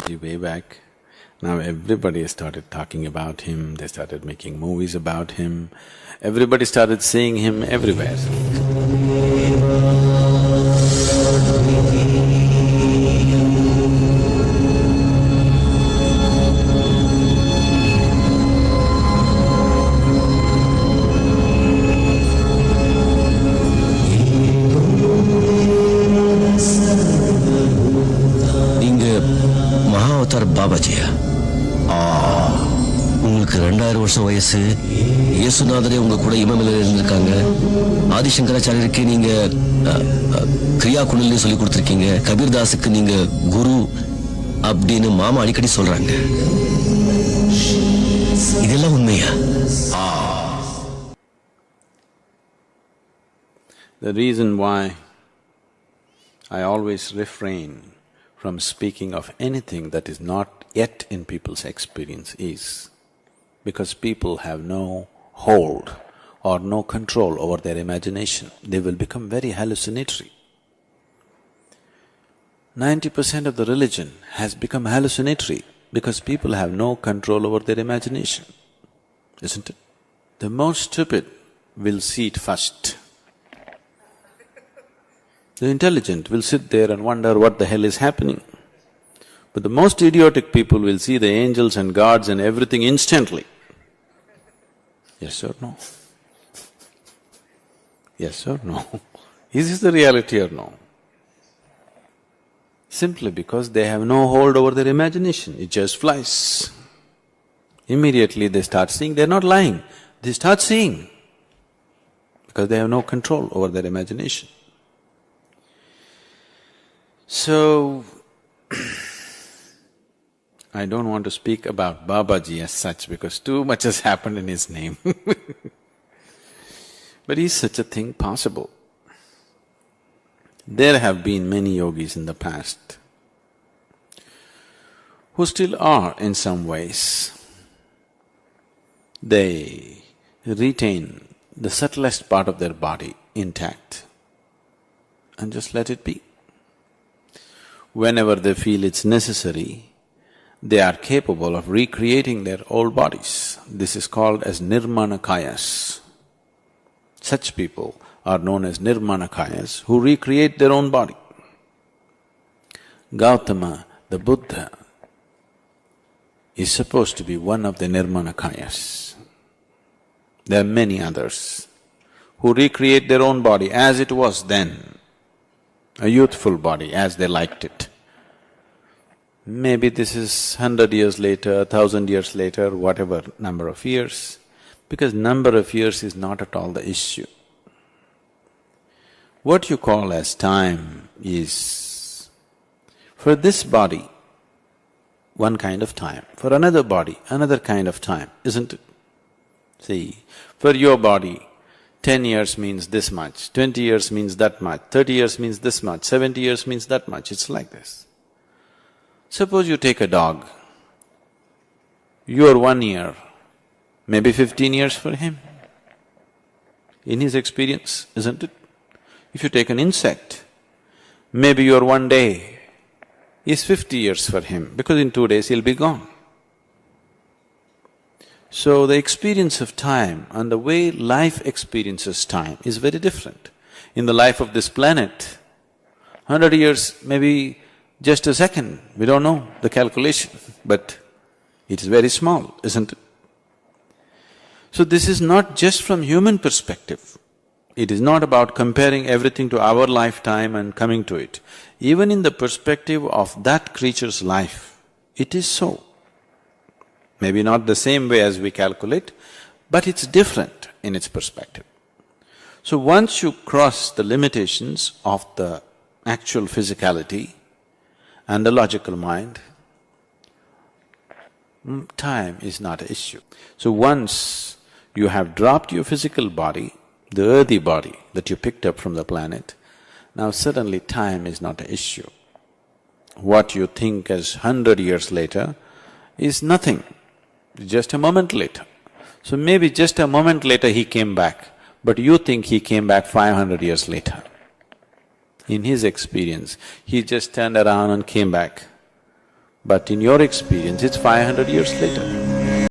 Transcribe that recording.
Way back, now everybody started talking about him, they started making movies about him, everybody started seeing him everywhere. Mahavatar Babaji. உங்களுக்கு 2000 வருஷம் வயசு. இயேசுநாதரே உங்க கூட இமமேல இருந்திருக்காங்க. ஆதிசங்கராச்சாரியருக்கு நீங்க கிரியா குணல்னு சொல்லி கொடுத்திருக்கீங்க. கபீர்தாஸுக்கு நீங்க குரு அப்படின்னு மாமா அடிக்கடி சொல்றாங்க. இதெல்லாம் உண்மையா? The reason why I always refrain from speaking of anything that is not yet in people's experience is because people have no hold or no control over their imagination. They will become very hallucinatory. 90% of the religion has become hallucinatory because people have no control over their imagination, isn't it? The most stupid will see it first. The intelligent will sit there and wonder what the hell is happening. But the most idiotic people will see the angels and gods and everything instantly. Yes or no? Yes or no? Is this the reality or no? Simply because they have no hold over their imagination, it just flies. Immediately they start seeing, they're not lying, they start seeing because they have no control over their imagination. So, I don't want to speak about Babaji as such because too much has happened in his name but is such a thing possible? There have been many yogis in the past who still are in some ways. They retain the subtlest part of their body intact and just let it be. Whenever they feel it's necessary, they are capable of recreating their old bodies. This is called as nirmanakayas. Such people are known as nirmanakayas who recreate their own body. Gautama, the Buddha, is supposed to be one of the nirmanakayas. There are many others who recreate their own body as it was then, a youthful body as they liked it. Maybe this is 100 years later, 1,000 years later, whatever number of years, because number of years is not at all the issue. What you call as time is, for this body, one kind of time, for another body, another kind of time, isn't it? See, for your body, 10 years means this much, 20 years means that much, 30 years means this much, 70 years means that much, it's like this. Suppose you take a dog, your 1 year, maybe 15 years for him, in his experience, isn't it? If you take an insect, maybe your 1 day is 50 years for him, because in 2 days he'll be gone. So the experience of time and the way life experiences time is very different. In the life of this planet, 100 years may be just a second, we don't know the calculation, but it is very small, isn't it? So this is not just from human perspective. It is not about comparing everything to our lifetime and coming to it. Even in the perspective of that creature's life, it is so. Maybe not the same way as we calculate, but it's different in its perspective. So once you cross the limitations of the actual physicality and the logical mind, time is not an issue. So once you have dropped your physical body, the earthy body that you picked up from the planet, now suddenly time is not an issue. What you think as 100 years later is nothing, just a moment later. So maybe just a moment later he came back, but you think he came back 500 years later. In his experience, he just turned around and came back. But in your experience, it's 500 years later.